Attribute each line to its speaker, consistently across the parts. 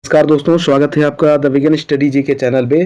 Speaker 1: नमस्कार दोस्तों, स्वागत है आपका द विगन स्टडी जी के चैनल पे।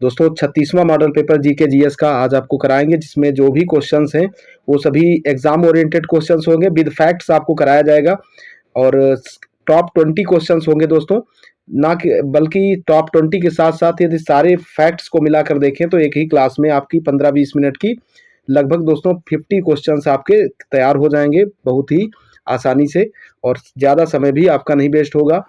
Speaker 1: दोस्तों 36वां मॉडल पेपर जी के जीएस का आज आपको कराएंगे, जिसमें जो भी क्वेश्चंस हैं वो सभी एग्जाम ओरिएंटेड क्वेश्चंस होंगे। विद फैक्ट्स आपको कराया जाएगा और टॉप 20 क्वेश्चंस होंगे दोस्तों, ना कि बल्कि टॉप 20 के साथ साथ यदि सारे फैक्ट्स को मिलाकर देखें तो एक ही क्लास में आपकी 15-20 मिनट की लगभग दोस्तों 50 क्वेश्चंस आपके तैयार हो जाएंगे बहुत ही आसानी से, और ज़्यादा समय भी आपका नहीं वेस्ट होगा।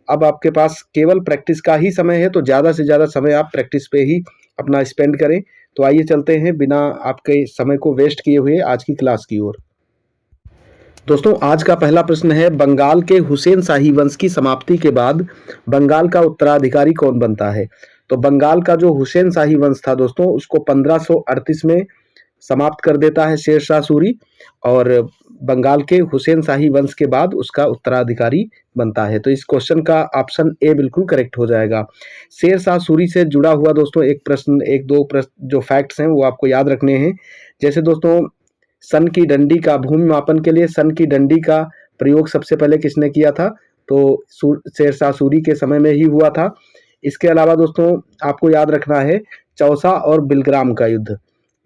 Speaker 1: अब आपके पास केवल प्रैक्टिस का ही समय है, तो ज़्यादा से ज़्यादा समय आप प्रैक्टिस पे ही अपना स्पेंड करें। तो आइए चलते हैं बिना आपके समय को वेस्ट किए हुए आज की क्लास की ओर। दोस्तों आज का पहला प्रश्न है, बंगाल के हुसैन शाही वंश की समाप्ति के बाद बंगाल का उत्तराधिकारी कौन बनता है? तो बंगाल का जो हुसैन शाही वंश था दोस्तों, उसको 1538 में समाप्त कर देता है शेर शाह सूरी, और बंगाल के हुसैन शाही वंश के बाद उसका उत्तराधिकारी बनता है। तो इस क्वेश्चन का ऑप्शन ए बिल्कुल करेक्ट हो जाएगा। शेर शाह सूरी से जुड़ा हुआ दोस्तों एक दो प्रश्न जो फैक्ट्स हैं वो आपको याद रखने हैं। जैसे दोस्तों, सन की डंडी का भूमि मापन के लिए सन की डंडी का प्रयोग सबसे पहले किसने किया था? तो शेर शाह सूरी के समय में ही हुआ था। इसके अलावा दोस्तों आपको याद रखना है चौसा और बिलग्राम का युद्ध।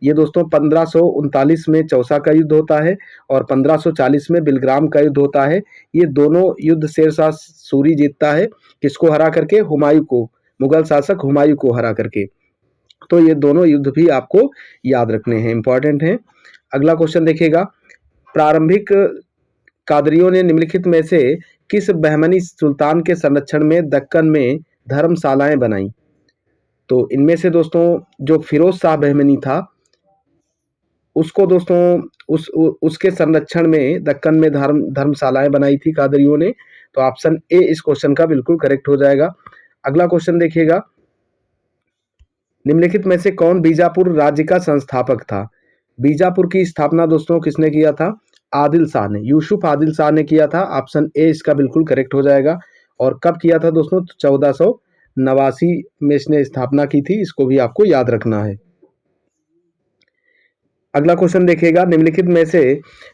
Speaker 1: ये दोस्तों 1539 में चौसा का युद्ध होता है और 1540 में बिलग्राम का युद्ध होता है। ये दोनों युद्ध शेर शाह सूरी जीतता है, किसको हरा करके? हुमायूं को, मुगल शासक हुमायूं को हरा करके। तो ये दोनों युद्ध भी आपको याद रखने हैं, इंपॉर्टेंट हैं। अगला क्वेश्चन देखिएगा, प्रारंभिक कादरियों ने निम्नलिखित में से किस बहमनी सुल्तान के संरक्षण में दक्कन में धर्मशालाएं बनाई? तो इनमें से दोस्तों जो फिरोज शाह बहमनी था, उसको दोस्तों उसके संरक्षण में दक्कन में धर्मशालाएं बनाई थी कादरियों ने। तो ऑप्शन ए इस क्वेश्चन का बिल्कुल करेक्ट हो जाएगा। अगला क्वेश्चन देखिएगा, निम्नलिखित में से कौन बीजापुर राज्य का संस्थापक था? बीजापुर की स्थापना दोस्तों किसने किया था? आदिल शाह ने, यूसुफ आदिल शाह ने किया था। ऑप्शन ए इसका बिल्कुल करेक्ट हो जाएगा। और कब किया था दोस्तों? 1489 में इसने स्थापना की थी, इसको भी आपको याद रखना है। अगला क्वेश्चन देखिएगा, निम्नलिखित में से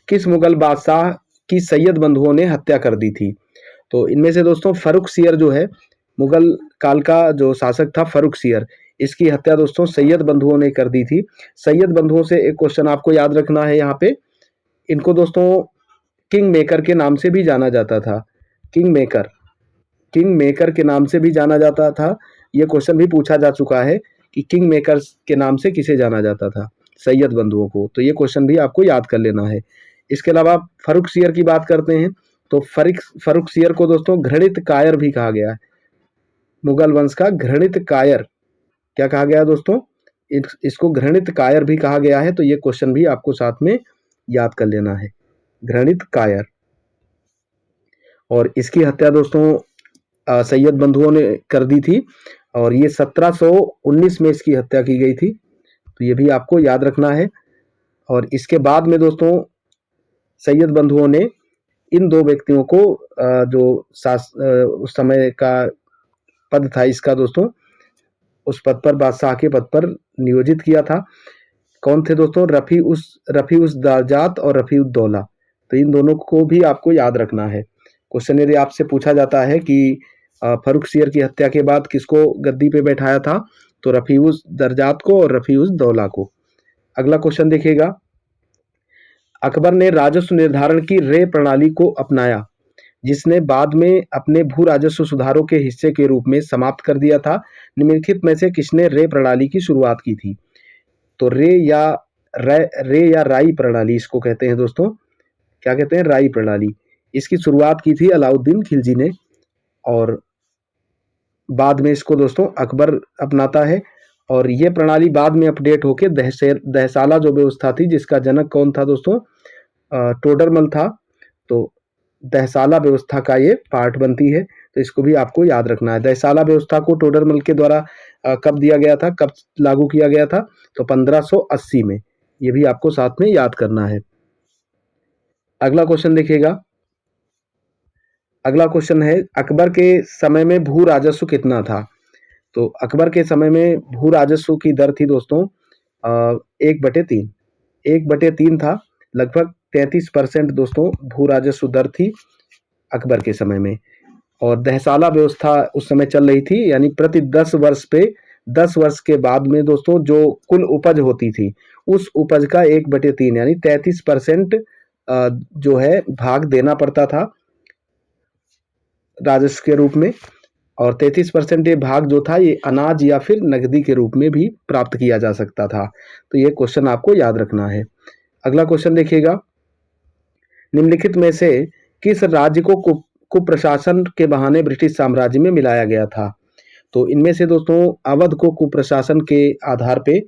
Speaker 1: किस मुगल बादशाह की सैयद बंधुओं ने हत्या कर दी थी? तो इनमें से दोस्तों फर्रुखसियर जो है, मुगल काल का जो शासक था फर्रुखसियर, इसकी हत्या दोस्तों सैयद बंधुओं ने कर दी थी। सैयद बंधुओं से एक क्वेश्चन आपको याद रखना है यहाँ पे, इनको दोस्तों किंग मेकर के नाम से भी जाना जाता था। किंग मेकर के नाम से भी जाना जाता था। ये क्वेश्चन भी पूछा जा चुका है कि किंग मेकर के नाम से किसे जाना जाता था? सैयद बंधुओं को। तो ये क्वेश्चन भी आपको याद कर लेना है। इसके अलावा फर्रुखसियर की बात करते हैं, तो फर्रुखसियर को दोस्तों घृणित कायर भी कहा गया है। मुगल वंश का घृणित कायर क्या कहा गया है दोस्तों? इसको घृणित कायर भी कहा गया है। तो ये क्वेश्चन भी आपको साथ में याद कर लेना है, घृणित कायर। और इसकी हत्या दोस्तों सैयद बंधुओं ने कर दी थी, और ये 1719 में इसकी हत्या की गई थी। तो ये भी आपको याद रखना है। और इसके बाद में दोस्तों सैयद बंधुओं ने इन दो व्यक्तियों को जो उस समय का पद था इसका दोस्तों, उस पद पर, बादशाह के पद पर नियोजित किया था। कौन थे दोस्तों? रफी उस दरजात और रफी उद दौला। तो इन दोनों को भी आपको याद रखना है। क्वेश्चन यदि आपसे पूछा जाता है कि फर्रुखसियर की हत्या के बाद किसको गद्दी पे बैठाया था, तो रफी उस दरजात को और रफी उस दौला को। अगला क्वेश्चन देखिएगा, अकबर ने राजस्व निर्धारण की रे प्रणाली को अपनाया, जिसने बाद में अपने भू राजस्व सुधारों के हिस्से के रूप में समाप्त कर दिया था। निम्नलिखित में से किसने रे प्रणाली की शुरुआत की थी? तो रे या राई प्रणाली इसको कहते हैं दोस्तों। क्या कहते हैं? राई प्रणाली। इसकी शुरुआत की थी अलाउद्दीन खिलजी ने, और बाद में इसको दोस्तों अकबर अपनाता है। और ये प्रणाली बाद में अपडेट होके दहसाला जो व्यवस्था थी, जिसका जनक कौन था दोस्तों? टोडरमल था। तो दहसाला व्यवस्था का ये पार्ट बनती है। तो इसको भी आपको याद रखना है। दहसाला व्यवस्था को टोडरमल के द्वारा कब दिया गया था, कब लागू किया गया था? तो 1580 में। ये भी आपको साथ में याद करना है। अगला क्वेश्चन देखिएगा, अगला क्वेश्चन है, अकबर के समय में भू राजस्व कितना था? तो अकबर के समय में भू राजस्व की दर थी दोस्तों 1/3। 1/3 था, लगभग 33% दोस्तों भू राजस्व दर थी अकबर के समय में। और दहसाला व्यवस्था उस समय चल रही थी, यानी प्रति 10 वर्ष पे 10 वर्ष के बाद में दोस्तों जो कुल उपज होती थी उस उपज का 1/3 यानी 33% जो है भाग देना पड़ता था राजस्व के रूप में, और 33% ये भाग जो था ये अनाज या फिर नकदी के रूप में भी प्राप्त किया जा सकता था। तो ये क्वेश्चन आपको याद रखना है। अगला क्वेश्चन देखिएगा, निम्नलिखित में से किस राज्य को कुप्रशासन के बहाने ब्रिटिश साम्राज्य में मिलाया गया था? तो इनमें से दोस्तों अवध को कुप्रशासन के आधार पे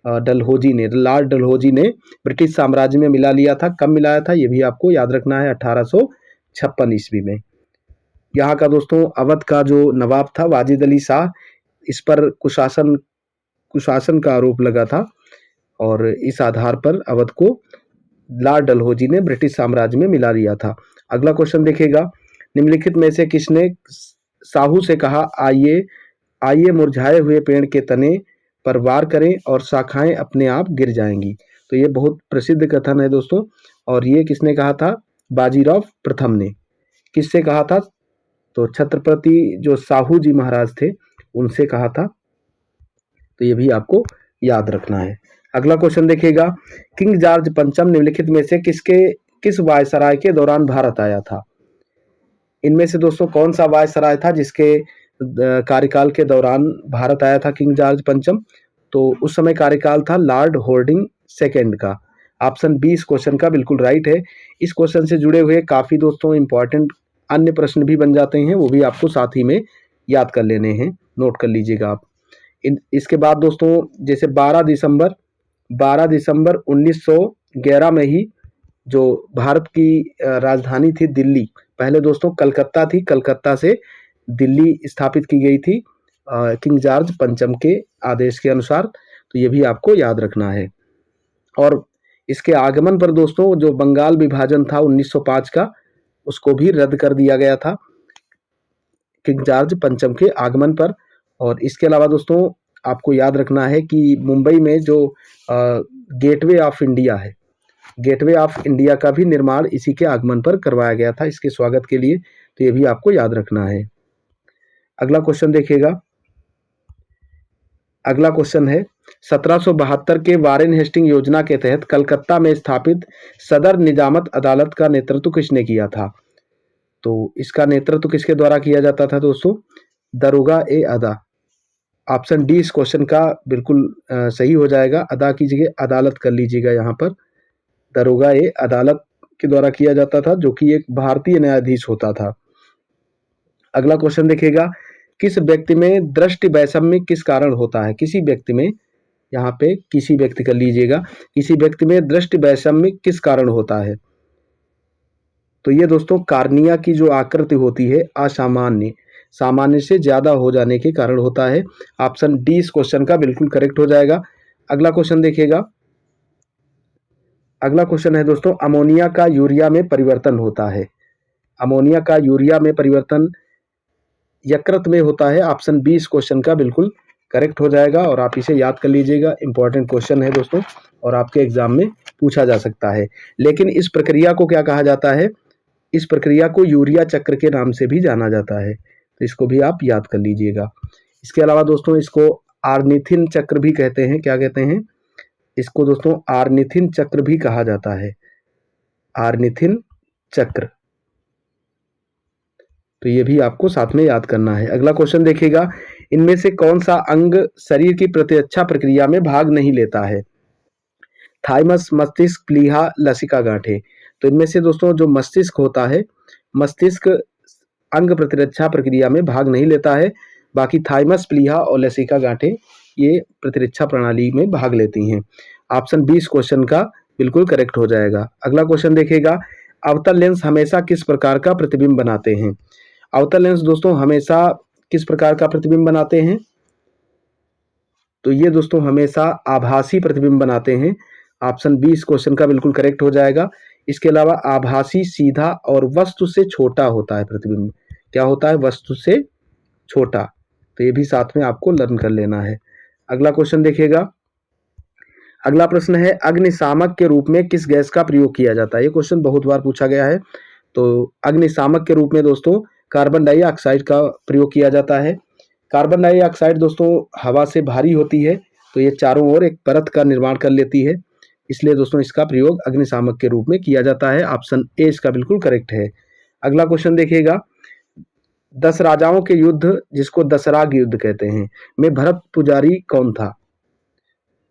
Speaker 1: डलहौजी ने, लॉर्ड डलहौजी ने ब्रिटिश साम्राज्य में मिला लिया था। कब मिलाया था ये भी आपको याद रखना है, 1856 ईस्वी में। यहाँ का दोस्तों अवध का जो नवाब था वाजिद अली शाह, इस पर कुशासन का आरोप लगा था और इस आधार पर अवध को लॉर्ड डलहौजी ने ब्रिटिश साम्राज्य में मिला लिया था। अगला क्वेश्चन देखिएगा, निम्नलिखित में से किसने साहू से कहा आइए आइए मुरझाए हुए पेड़ के तने पर वार करें और शाखाएं अपने आप गिर जाएंगी? तो ये बहुत प्रसिद्ध कथन है दोस्तों, और ये किसने कहा था? बाजीराव प्रथम ने। किससे कहा था? तो छत्रपति जो साहू जी महाराज थे उनसे कहा था। तो ये भी आपको याद रखना है। अगला क्वेश्चन देखिएगा, किंग जॉर्ज पंचम निम्नलिखित में से किस वायसराय के दौरान भारत आया था? इनमें से दोस्तों कौन सा वायसराय था जिसके कार्यकाल के दौरान भारत आया था किंग जॉर्ज पंचम? तो उस समय कार्यकाल था लॉर्ड हॉर्डिंग सेकेंड का। ऑप्शन बी इस क्वेश्चन का बिल्कुल राइट है। इस क्वेश्चन से जुड़े हुए काफी दोस्तों इंपॉर्टेंट अन्य प्रश्न भी बन जाते हैं, वो भी आपको साथ ही में याद कर लेने हैं, नोट कर लीजिएगा आप। इसके बाद दोस्तों जैसे 12 दिसंबर 1911 में ही जो भारत की राजधानी थी दिल्ली, पहले दोस्तों कलकत्ता थी, कलकत्ता से दिल्ली स्थापित की गई थी किंग जॉर्ज पंचम के आदेश के अनुसार। तो ये भी आपको याद रखना है। और इसके आगमन पर दोस्तों जो बंगाल विभाजन था 1905 का, उसको भी रद्द कर दिया गया था किंग जॉर्ज पंचम के आगमन पर। और इसके अलावा दोस्तों आपको याद रखना है कि मुंबई में जो गेटवे ऑफ इंडिया है, गेटवे ऑफ इंडिया का भी निर्माण इसी के आगमन पर करवाया गया था, इसके स्वागत के लिए। तो ये भी आपको याद रखना है। अगला क्वेश्चन देखिएगा, अगला क्वेश्चन है 1772 के वारेन हेस्टिंग योजना के तहत कलकत्ता में स्थापित सदर निजामत अदालत का नेतृत्व किसने किया था? तो इसका नेतृत्व किसके द्वारा किया जाता था दोस्तों? दरोगा ए अदा। ऑप्शन डी इस क्वेश्चन का बिल्कुल सही हो जाएगा। अदा की जगह अदालत कर लीजिएगा यहाँ पर। दरोगा ए अदालत के द्वारा किया जाता था, जो कि एक भारतीय न्यायाधीश होता था। अगला क्वेश्चन देखिएगा, किस व्यक्ति में दृष्टि वैषम्य किस कारण होता है? किसी व्यक्ति में, यहाँ पे किसी व्यक्ति कर लीजिएगा, किसी व्यक्ति में दृष्टि वैषम्य किस कारण होता है? तो ये दोस्तों कार्निया की जो आकृति होती है असामान्य, सामान्य से ज्यादा हो जाने के कारण होता है। ऑप्शन डी इस क्वेश्चन का बिल्कुल करेक्ट हो जाएगा। अगला क्वेश्चन देखिएगा, अगला क्वेश्चन है दोस्तों, अमोनिया का यूरिया में परिवर्तन होता है। अमोनिया का यूरिया में परिवर्तन यकृत में होता है। ऑप्शन बी इस क्वेश्चन का बिल्कुल करेक्ट हो जाएगा, और आप इसे याद कर लीजिएगा। इंपॉर्टेंट क्वेश्चन है दोस्तों, और आपके एग्जाम में पूछा जा सकता है। लेकिन इस प्रक्रिया को क्या कहा जाता है? इस प्रक्रिया को यूरिया चक्र के नाम से भी जाना जाता है, तो इसको भी आप याद कर लीजिएगा। इसके अलावा दोस्तों इसको आर्निथिन चक्र भी कहते हैं। क्या कहते हैं इसको दोस्तों? आर्निथिन चक्र भी कहा जाता है, आर्निथिन चक्र। तो ये भी आपको साथ में याद करना है। अगला क्वेश्चन देखिएगा, इनमें से कौन सा अंग शरीर की प्रतिरक्षा प्रक्रिया में भाग नहीं लेता है? थाइमस, मस्तिष्क, प्लीहा, लसिका गांठें। तो इनमें से दोस्तों जो मस्तिष्क होता है, मस्तिष्क अंग प्रतिरक्षा प्रक्रिया में भाग नहीं लेता है। बाकी थाइमस, प्लीहा और लसिका गांठें ये प्रतिरक्षा प्रणाली में भाग लेती हैं। ऑप्शन बी इस क्वेश्चन का बिल्कुल करेक्ट हो जाएगा। अगला क्वेश्चन देखिएगा, अवतल लेंस हमेशा किस प्रकार का प्रतिबिंब बनाते हैं? अवतल लेंस दोस्तों हमेशा किस प्रकार का प्रतिबिंब बनाते हैं? तो ये दोस्तों हमेशा आभासी प्रतिबिंब बनाते हैं। ऑप्शन बी इस क्वेश्चन का बिल्कुल करेक्ट हो जाएगा। इसके अलावा आभासी, सीधा और वस्तु से छोटा होता है प्रतिबिंब। क्या होता है? वस्तु से छोटा। तो ये भी साथ में आपको लर्न कर लेना है। अगला क्वेश्चन देखिएगा, अगला प्रश्न है, अग्निशामक के रूप में किस गैस का प्रयोग किया जाता है? ये क्वेश्चन बहुत बार पूछा गया है। तो अग्निशामक के रूप में दोस्तों कार्बन डाइऑक्साइड का प्रयोग किया जाता है। कार्बन डाइऑक्साइड दोस्तों हवा से भारी होती है, तो ये चारों ओर एक परत का निर्माण कर लेती है, इसलिए दोस्तों इसका प्रयोग अग्निशामक के रूप में किया जाता है। ऑप्शन ए इसका बिल्कुल करेक्ट है। अगला क्वेश्चन देखिएगा, 10 राजाओं के युद्ध जिसको दशराग युद्ध कहते हैं में भरत पुजारी कौन था?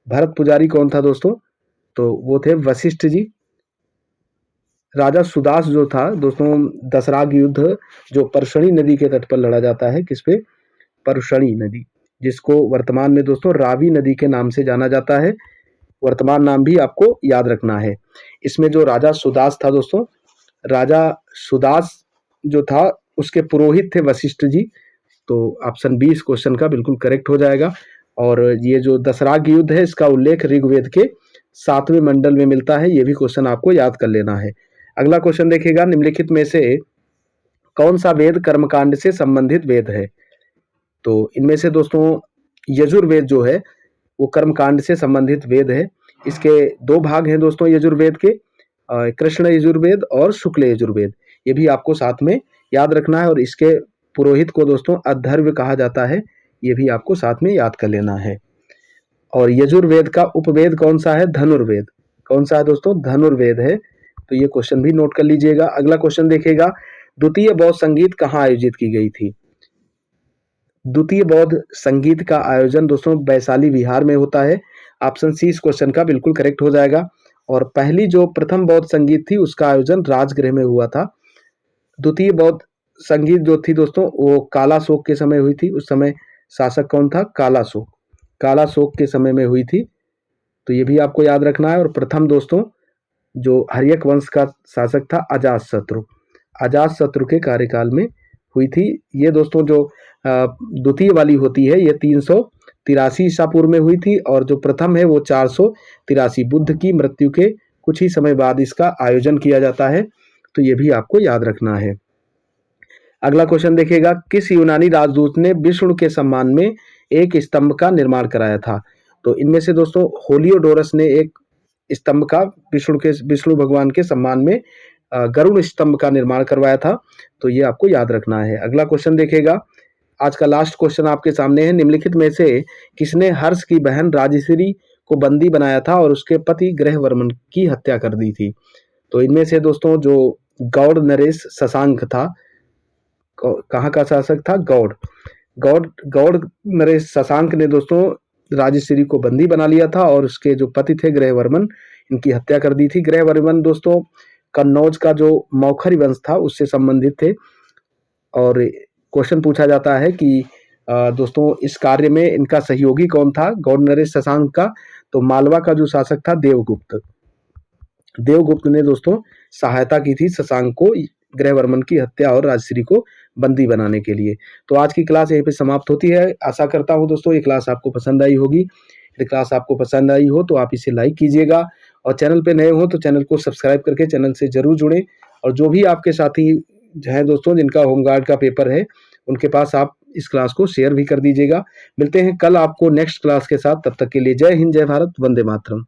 Speaker 1: भरत पुजारी कौन था दोस्तों? तो वो थे वशिष्ठ जी। राजा सुदास जो था दोस्तों, दशराग युद्ध जो परशुनी नदी के तट पर लड़ा जाता है, किस पे? परशुनी नदी, जिसको वर्तमान में दोस्तों रावी नदी के नाम से जाना जाता है। वर्तमान नाम भी आपको याद रखना है। इसमें जो राजा सुदास था दोस्तों, राजा सुदास जो था उसके पुरोहित थे वशिष्ठ जी। तो ऑप्शन बी इस क्वेश्चन का बिल्कुल करेक्ट हो जाएगा। और ये जो दशराग युद्ध है इसका उल्लेख ऋग्वेद के 7वें मंडल में मिलता है, ये भी क्वेश्चन आपको याद कर लेना है। अगला क्वेश्चन देखिएगा, निम्नलिखित में से कौन सा वेद कर्मकांड से संबंधित वेद है? तो इनमें से दोस्तों यजुर्वेद जो है वो कर्मकांड से संबंधित वेद है। इसके 2 भाग हैं दोस्तों यजुर्वेद के, कृष्ण यजुर्वेद और शुक्ल यजुर्वेद। ये भी आपको साथ में याद रखना है। और इसके पुरोहित को दोस्तों अथर्व कहा जाता है, ये भी आपको साथ में याद कर लेना है। और यजुर्वेद का उपवेद कौन सा है? धनुर्वेद। कौन सा है दोस्तों? धनुर्वेद है। तो ये क्वेश्चन भी नोट कर लीजिएगा। अगला क्वेश्चन देखिएगा, द्वितीय बौद्ध संगीत कहाँ आयोजित की गई थी? द्वितीय बौद्ध संगीत का आयोजन दोस्तों वैशाली विहार में होता है। ऑप्शन सी इस क्वेश्चन का बिल्कुल करेक्ट हो जाएगा। और पहली जो प्रथम बौद्ध संगीत थी उसका आयोजन राजगृह में हुआ था। द्वितीय बौद्ध संगीत जो थी दोस्तों वो कालाशोक के समय हुई थी। उस समय शासक कौन था? कालाशोक। कालाशोक के समय में हुई थी, तो ये भी आपको याद रखना है। और प्रथम दोस्तों जो हर्यक वंश का शासक था अजातशत्रु, अजातशत्रु के कार्यकाल में हुई थी। ये दोस्तों जो द्वितीय वाली होती है ये 383 ईसा पूर्व में हुई थी, और जो प्रथम है वो 483 बुद्ध की मृत्यु के कुछ ही समय बाद इसका आयोजन किया जाता है। तो ये भी आपको याद रखना है। अगला क्वेश्चन देखिएगा, किस यूनानी राजदूत ने विष्णु के सम्मान में एक स्तंभ का निर्माण कराया था? तो इनमें से दोस्तों होलियोडोरस ने एक स्तंभ का विष्णु भगवान के सम्मान में गरुड़ स्तंभ का निर्माण करवाया था। तो ये आपको याद रखना है। अगला क्वेश्चन देखिएगा, आज का लास्ट क्वेश्चन आपके सामने है, निम्नलिखित में से किसने हर्ष की बहन राजश्री को बंदी बनाया था और उसके पति ग्रहवर्मन की हत्या कर दी थी? तो इनमें से दोस्तों जो गौड़ नरेश शशांक था, कहाँ का शासक था? गौड़ गौड़ नरेश शशांक ने दोस्तों राजश्री को बंदी बना लिया था और उसके जो पति थे ग्रहवर्मन, इनकी हत्या कर दी थी। ग्रहवर्मन दोस्तों कन्नौज का जो मौखरी वंश था उससे संबंधित थे। और क्वेश्चन पूछा जाता है कि दोस्तों इस कार्य में इनका सहयोगी कौन था गौड़ नरेश शशांक का? तो मालवा का जो शासक था देवगुप्त, देवगुप्त ने दोस्तों सहायता की थी शशांक को ग्रहवर्मन की हत्या और राजश्री को बंदी बनाने के लिए। तो आज की क्लास यहीं पे समाप्त होती है। आशा करता हूँ दोस्तों ये क्लास आपको पसंद आई होगी। यदि क्लास आपको पसंद आई हो तो आप इसे लाइक कीजिएगा, और चैनल पे नए हो तो चैनल को सब्सक्राइब करके चैनल से जरूर जुड़ें। और जो भी आपके साथी हैं दोस्तों जिनका होमगार्ड का पेपर है उनके पास आप इस क्लास को शेयर भी कर दीजिएगा। मिलते हैं कल आपको नेक्स्ट क्लास के साथ, तब तक के लिए जय हिंद, जय भारत, वंदे मातरम।